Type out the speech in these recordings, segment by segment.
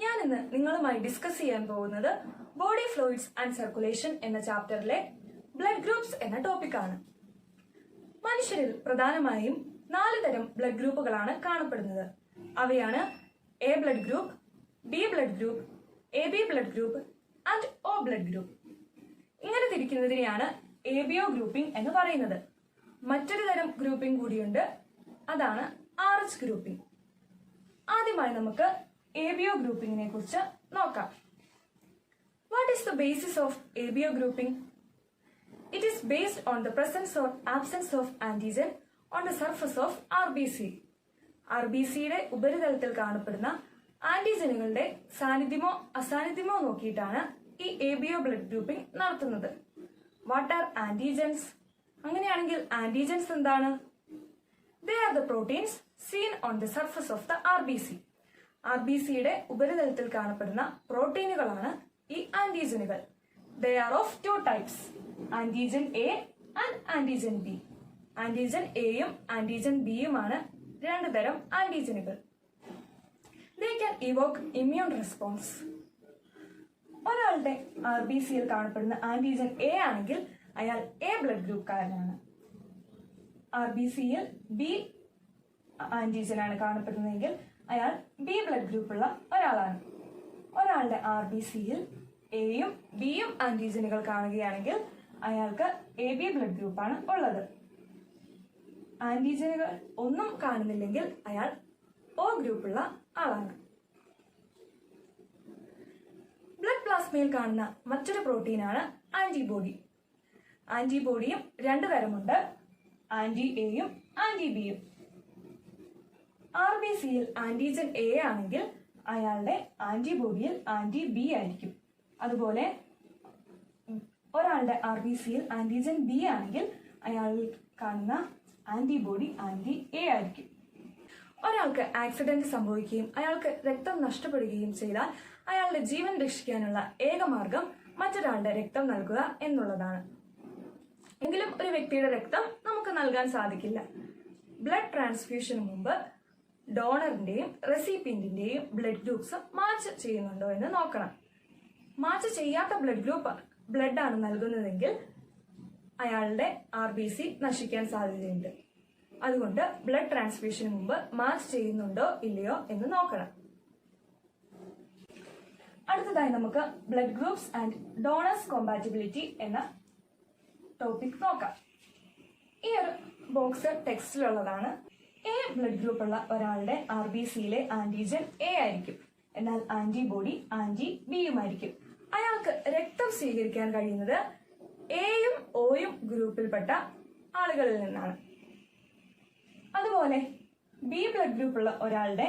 ഞാൻ ഇന്ന് നിങ്ങളുമായി ഡിസ്കസ് ചെയ്യാൻ പോകുന്നത് ബോഡി ഫ്ലൂയിഡ്സ് ആൻഡ് സർക്കുലേഷൻ എന്ന ചാപ്റ്ററിലെ ബ്ലഡ് ഗ്രൂപ്പ്സ് എന്ന ടോപ്പിക്കാണ്. മനുഷ്യരിൽ പ്രധാനമായും 4 തരം ബ്ലഡ് ഗ്രൂപ്പുകളാണ് കാണപ്പെടുന്നത്. അവയാണ് A blood group, B blood group, A B blood group and O blood group. ഇങ്ങനെ തിരിക്കുന്നതിനെയാണ് എബിഒ ഗ്രൂപ്പിംഗ് എന്ന് പറയുന്നത്. മറ്റൊരു തരം ഗ്രൂപ്പിംഗ് കൂടിയുണ്ട്, അതാണ് RH ഗ്രൂപ്പിംഗ്. ആദ്യമായി നമുക്ക് എബിഒ ഗ്രൂപ്പിംഗിനെ കുറിച്ച് നോക്കാം. What is the basis of ABO grouping? It is based on the presence or absence of antigen on the surface of RBC. RBCയുടെ ഉപരിതലത്തിൽ കാണപ്പെടുന്ന ആന്റിജനുകളുടെ സാന്നിധ്യമോ അസാന്നിധ്യമോ നോക്കിയിട്ടാണ് ഈ ABO ബ്ലഡ് ഗ്രൂപ്പിംഗ് നടത്തുന്നത്. What are antigens? അങ്ങനെയാണെങ്കിൽ ആന്റിജൻസ് എന്താണ്? They are the proteins seen on the surface of the RBC. RBCയുടെ ഉപരിതലത്തിൽ കാണപ്പെടുന്ന പ്രോട്ടീനുകളാണ് ഈ ആന്റിജനുകൾ. They are of 2 types, antigen A and antigen B. Antigen Aയും ആന്റിജൻ Bയുമാണ് 2 തരം ആന്റിജനുകൾ. They can evoke immune response. ഒരാളുടെ RBCയിൽ കാണപ്പെടുന്ന ആന്റിജൻ A ആണെങ്കിൽ അയാൾ A ബ്ലഡ് ഗ്രൂപ്പുകാരനാണ്. RBCയിൽ B ആന്റിജനാണ് കാണപ്പെടുന്നതെങ്കിൽ അയാൾ B ബ്ലഡ് ഗ്രൂപ്പുള്ള ഒരാളാണ്. ഒരാളുടെ RBCയിൽ Aയും Bയും ആന്റിജനുകൾ കാണുകയാണെങ്കിൽ അയാൾക്ക് AB ബ്ലഡ് ഗ്രൂപ്പാണ് ഉള്ളത്. ആന്റിജനുകൾ ഒന്നും കാണുന്നില്ലെങ്കിൽ അയാൾ O ഗ്രൂപ്പുള്ള ആളാണ്. ബ്ലഡ് പ്ലാസ്മയിൽ കാണുന്ന മറ്റൊരു പ്രോട്ടീനാണ് ആന്റിബോഡി. ആന്റിബോഡിയും 2 തരമുണ്ട്, ആന്റി എയും ആന്റി ബിയും. RBCയിൽ ആന്റിജൻ A ആണെങ്കിൽ അയാളുടെ ആന്റിബോഡിയിൽ ആന്റി ബി ആയിരിക്കും. അതുപോലെ ഒരാളുടെ RBCയിൽ ആന്റിജൻ B ആണെങ്കിൽ അയാളിൽ കാണുന്ന ആന്റിബോഡി ആന്റി A ആയിരിക്കും. ഒരാൾക്ക് ആക്സിഡന്റ് സംഭവിക്കുകയും അയാൾക്ക് രക്തം നഷ്ടപ്പെടുകയും ചെയ്താൽ അയാളുടെ ജീവൻ രക്ഷിക്കാനുള്ള ഏക മാർഗം മറ്റൊരാളുടെ രക്തം നൽകുക എന്നുള്ളതാണ്. എങ്കിലും ഒരു വ്യക്തിയുടെ രക്തം നമുക്ക് നൽകാൻ സാധിക്കില്ല. ബ്ലഡ് ട്രാൻസ്ഫ്യൂഷന് മുമ്പ് ഡോണറിന്റെയും റെസിപ്പിയന്റിന്റെയും ബ്ലഡ് ഗ്രൂപ്പ്സ് മാച്ച് ചെയ്യുന്നുണ്ടോ എന്ന് നോക്കണം. മാച്ച് ചെയ്യാത്ത ബ്ലഡ് ആണ് നൽകുന്നതെങ്കിൽ അയാളുടെ RBC നശിക്കാൻ സാധ്യതയുണ്ട്. അതുകൊണ്ട് ബ്ലഡ് ട്രാൻസ്ഫ്യൂഷന് മുമ്പ് മാച്ച് ചെയ്യുന്നുണ്ടോ ഇല്ലയോ എന്ന് നോക്കണം. അടുത്തതായി നമുക്ക് blood groups and donors compatibility എന്ന ടോപ്പിക് നോക്കാം. ഈ ഒരു ബോക്സ് ടെക്സ്റ്റിലുള്ളതാണ്. എ ബ്ലഡ് ഗ്രൂപ്പ് ഉള്ള ഒരാളുടെ RBCയിലെ ആന്റിജൻ A ആയിരിക്കും, എന്നാൽ ആന്റിബോഡി ആന്റി ബിയുമായിരിക്കും. അയാൾക്ക് രക്തം സ്വീകരിക്കാൻ കഴിയുന്നത് Aയും Oയും ഗ്രൂപ്പിൽപ്പെട്ട ആളുകളിൽ നിന്നാണ്. അതുപോലെ B ബ്ലഡ് ഗ്രൂപ്പ് ഉള്ള ഒരാളുടെ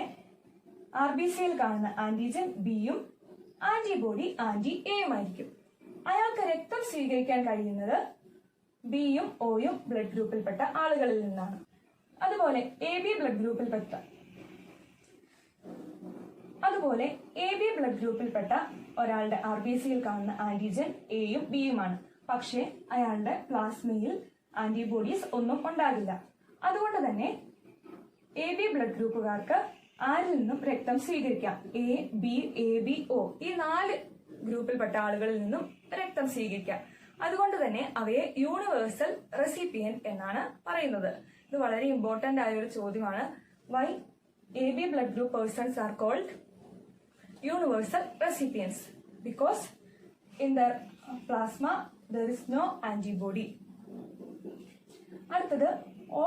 RBCയിൽ കാണുന്ന ആന്റിജൻ Bയും ആന്റിബോഡി ആന്റി Aയുമായിരിക്കും. അയാൾക്ക് രക്തം സ്വീകരിക്കാൻ കഴിയുന്നത് Bയും Oയും ബ്ലഡ് ഗ്രൂപ്പിൽപ്പെട്ട ആളുകളിൽ നിന്നാണ്. അതുപോലെ AB ബ്ലഡ് ഗ്രൂപ്പിൽപ്പെട്ട ഒരാളുടെ RBCയിൽ കാണുന്ന ആന്റിജൻ Aയും Bയുമാണ്. പക്ഷേ അയാളുടെ പ്ലാസ്മയിൽ ആന്റിബോഡീസ് ഒന്നും ഉണ്ടാകില്ല. അതുകൊണ്ട് തന്നെ AB ബ്ലഡ് ഗ്രൂപ്പുകാർക്ക് ആരിൽ നിന്നും രക്തം സ്വീകരിക്കാം. AB O ഈ 4 ഗ്രൂപ്പിൽപ്പെട്ട ആളുകളിൽ നിന്നും രക്തം സ്വീകരിക്കാം. അതുകൊണ്ട് തന്നെ അവയെ യൂണിവേഴ്സൽ റെസിപ്പിയന്റ് എന്നാണ് പറയുന്നത്. ഇത് വളരെ ഇമ്പോർട്ടന്റ് ആയ ഒരു ചോദ്യമാണ്. Why AB blood group persons are called universal recipients? Because in their plasma there is no antibody. അടുത്തത് O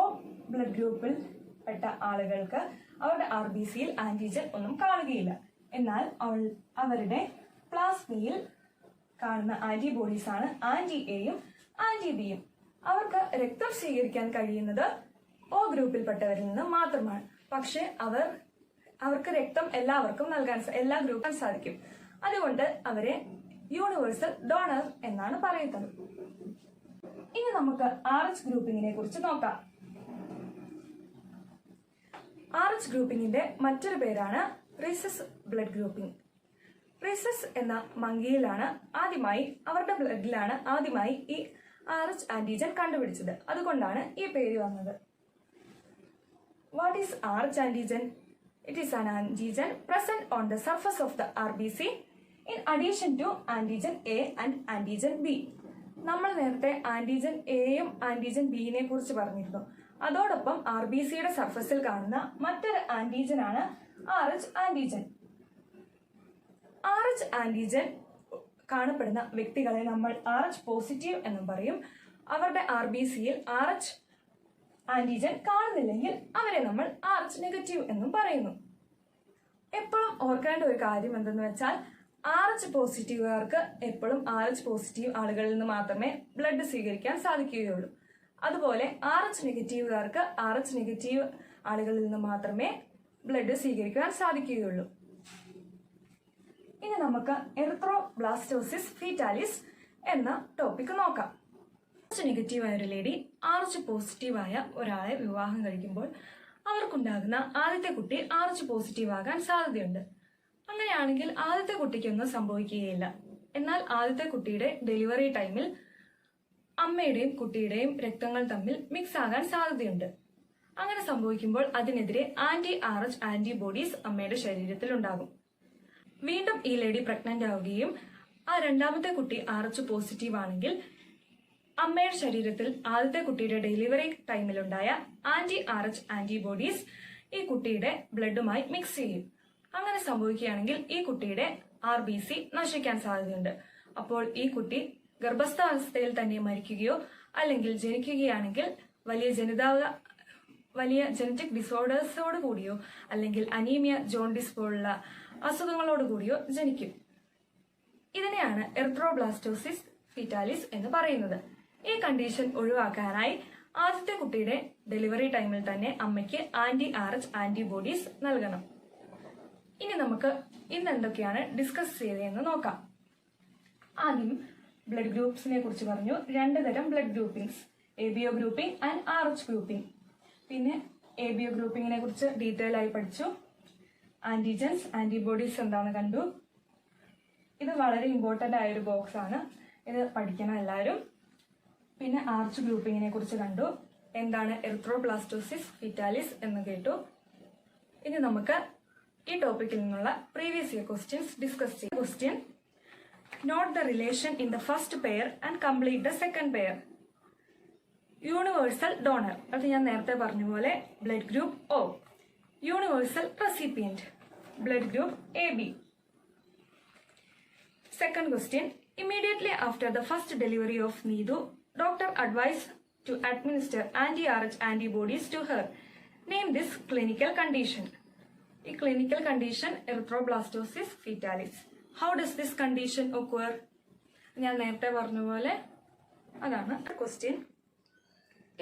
ബ്ലഡ് ഗ്രൂപ്പിൽ പെട്ട ആളുകൾക്ക് അവരുടെ RBCയിൽ ആന്റിജൻ ഒന്നും കാണുകയില്ല. എന്നാൽ അവരുടെ പ്ലാസ്മയിൽ കാണുന്ന ആന്റിബോഡീസ് ആണ് ആന്റി Aയും ആന്റി Bയും. അവർക്ക് രക്തം സ്വീകരിക്കാൻ കഴിയുന്നത് O ഗ്രൂപ്പിൽപ്പെട്ടവരിൽ നിന്ന് മാത്രമാണ്. പക്ഷെ അവർക്ക് രക്തം എല്ലാവർക്കും എല്ലാ ഗ്രൂപ്പിനും സാധിക്കും. അതുകൊണ്ട് അവരെ യൂണിവേഴ്സൽ ഡോണർ എന്നാണ് പറയുന്നത്. ഇനി നമുക്ക് RH ഗ്രൂപ്പിങ്ങിനെ കുറിച്ച് നോക്കാം. RH ഗ്രൂപ്പിങ്ങിന്റെ മറ്റൊരു പേരാണ് റിസസ് ബ്ലഡ് ഗ്രൂപ്പിംഗ്. റിസസ് എന്ന മങ്കിയിലാണ് അവരുടെ ബ്ലഡിലാണ് ആദ്യമായി ഈ RH ആന്റിജൻ കണ്ടുപിടിച്ചത്. അതുകൊണ്ടാണ് ഈ പേര് വന്നത്. What is RH antigen? It is an antigen present on the surface of the RBC in addition to antigen A and antigen B. നമ്മൾ നേരത്തെ ആന്റിജൻ എയും ആന്റിജൻ ബിനെ കുറിച്ച് പറഞ്ഞിരുന്നു. അതോടൊപ്പം RBCയുടെ സർഫസിൽ കാണുന്ന മറ്റൊരു ആന്റിജൻ ആണ് RH ആന്റിജൻ. RH ആന്റിജൻ കാണപ്പെടുന്ന വ്യക്തികളെ നമ്മൾ RH പോസിറ്റീവ് എന്നും പറയും. അവരുടെ RBCയിൽ RH ആന്റിജൻ കാണുന്നില്ലെങ്കിൽ അവരെ നമ്മൾ RH നെഗറ്റീവ് എന്നും പറയുന്നു. എപ്പോഴും ഓർക്കേണ്ട ഒരു കാര്യം എന്തെന്ന് വെച്ചാൽ RH പോസിറ്റീവുകാർക്ക് എപ്പോഴും RH പോസിറ്റീവ് ആളുകളിൽ നിന്ന് മാത്രമേ ബ്ലഡ് സ്വീകരിക്കാൻ സാധിക്കുകയുള്ളൂ. അതുപോലെ RH നെഗറ്റീവുകാർക്ക് RH നെഗറ്റീവ് ആളുകളിൽ നിന്ന് മാത്രമേ ബ്ലഡ് സ്വീകരിക്കാൻ സാധിക്കുകയുള്ളൂ. ഇനി നമുക്ക് എറിത്രോബ്ലാസ്റ്റോസിസ് ഫീറ്റാലിസ് എന്ന ടോപ്പിക് നോക്കാം. RH നെഗറ്റീവായ ഒരു ലേഡി RH പോസിറ്റീവായ ഒരാളെ വിവാഹം കഴിക്കുമ്പോൾ അവർക്കുണ്ടാകുന്ന ആദ്യത്തെ കുട്ടി RH പോസിറ്റീവ് ആകാൻ സാധ്യതയുണ്ട്. അങ്ങനെയാണെങ്കിൽ ആദ്യത്തെ കുട്ടിക്കൊന്നും സംഭവിക്കുകയില്ല. എന്നാൽ ആദ്യത്തെ കുട്ടിയുടെ ഡെലിവറി ടൈമിൽ അമ്മയുടെയും കുട്ടിയുടെയും രക്തങ്ങൾ തമ്മിൽ മിക്സ് ആകാൻ സാധ്യതയുണ്ട്. അങ്ങനെ സംഭവിക്കുമ്പോൾ അതിനെതിരെ ആന്റി-RH ആന്റിബോഡീസ് അമ്മയുടെ ശരീരത്തിൽ ഉണ്ടാകും. വീണ്ടും ഈ ലേഡി പ്രഗ്നന്റ് ആവുകയും ആ രണ്ടാമത്തെ കുട്ടി RH പോസിറ്റീവ് ആണെങ്കിൽ അമ്മയുടെ ശരീരത്തിൽ ആദ്യത്തെ കുട്ടിയുടെ ഡെലിവറി ടൈമിലുണ്ടായ ആന്റി-RH ആന്റിബോഡീസ് ഈ കുട്ടിയുടെ ബ്ലഡുമായി മിക്സ് ചെയ്യും. അങ്ങനെ സംഭവിക്കുകയാണെങ്കിൽ ഈ കുട്ടിയുടെ RBC നശിക്കാൻ സാധ്യതയുണ്ട്. അപ്പോൾ ഈ കുട്ടി ഗർഭസ്ഥാവസ്ഥയിൽ തന്നെ മരിക്കുകയോ അല്ലെങ്കിൽ ജനിക്കുകയാണെങ്കിൽ വലിയ ജനറ്റിക് ഡിസോർഡേഴ്സോട് കൂടിയോ അല്ലെങ്കിൽ അനീമിയ, ജോണ്ടിസ് പോലുള്ള അസുഖങ്ങളോട് കൂടിയോ ജനിക്കും. ഇതിനെയാണ് എറിത്രോബ്ലാസ്റ്റോസിസ് ഫീറ്റാലിസ് എന്ന് പറയുന്നത്. ഈ കണ്ടീഷൻ ഒഴിവാക്കാനായി ആദ്യത്തെ കുട്ടിയുടെ ഡെലിവറി ടൈമിൽ തന്നെ അമ്മയ്ക്ക് ആന്റി-RH ആന്റിബോഡീസ് നൽകണം. ഇനി നമുക്ക് ഇന്ന് എന്തൊക്കെയാണ് ഡിസ്കസ് ചെയ്തതെന്ന് നോക്കാം. ആദ്യം ബ്ലഡ് ഗ്രൂപ്പ്സിനെ കുറിച്ച് പറഞ്ഞു. 2 തരം blood groupings, ABO grouping and RH grouping. പിന്നെ ABO ഗ്രൂപ്പിംഗിനെ കുറിച്ച് ഡീറ്റെയിൽ ആയി പഠിച്ചു. ആന്റിജൻസ്, ആന്റിബോഡീസ് എന്താണെന്ന് കണ്ടു. ഇത് വളരെ ഇമ്പോർട്ടന്റ് ആയ ഒരു ബോക്സ് ആണ്, ഇത് പഠിക്കണം എല്ലാവരും. പിന്നെ RH ഗ്രൂപ്പിംഗിനെ കുറിച്ച് കണ്ടു. എന്താണ് എറിത്രോബ്ലാസ്റ്റോസിസ് ഫീറ്റാലിസ് എന്ന് കേട്ടു. ഇനി നമുക്ക് ഈ ടോപ്പിക്കിൽ നിന്നുള്ള പ്രീവിയസ് ഇയർ ക്വസ്റ്റ്യൻസ് ഡിസ്കസ് ചെയ്യാം. Question: note the relation in the first pair and complete the second pair. Universal donor, അത് ഞാൻ നേരത്തെ പറഞ്ഞ പോലെ blood group O. Universal recipient blood group AB. Second question: immediately after the first delivery of Needu, doctor advised to administer anti-RH antibodies to her. Name this clinical condition. ഈ clinical condition erythroblastosis fetalis. How does this condition occur? ഞാൻ നേരത്തെ പറഞ്ഞ പോലെ അതാണ്. Question: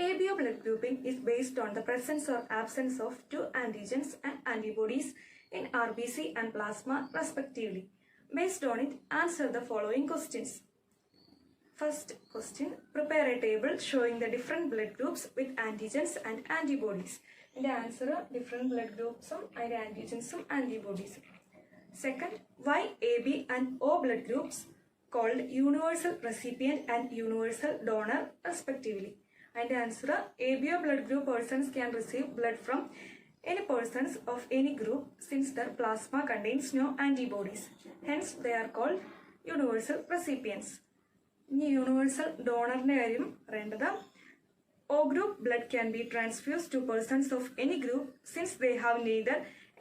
ABO blood grouping is based on the presence or absence of 2 antigens and antibodies in RBC and plasma respectively. Based on it, answer the following questions. First question: prepare a table showing the different blood groups with antigens and antibodies. In the answer, different blood groups, and antigens and antibodies. Second, why AB and O blood groups called universal recipient and universal donor respectively? And the answer, ABO blood group persons can receive blood from any persons of any group since their plasma contains no antibodies. Hence, they are called universal recipients. ഇനി universal ഡോണറിന്റെ കാര്യം പറയേണ്ടത്. O group blood can be transfused to persons of any group since they have neither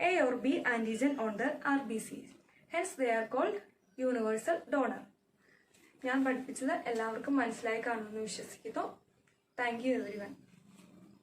A or B antigen on their RBC. Hence, they are called universal donor. ഞാൻ പഠിപ്പിച്ചത് എല്ലാവർക്കും മനസ്സിലായി കാണുമെന്ന് വിശ്വസിക്കുന്നു. Thank you everyone.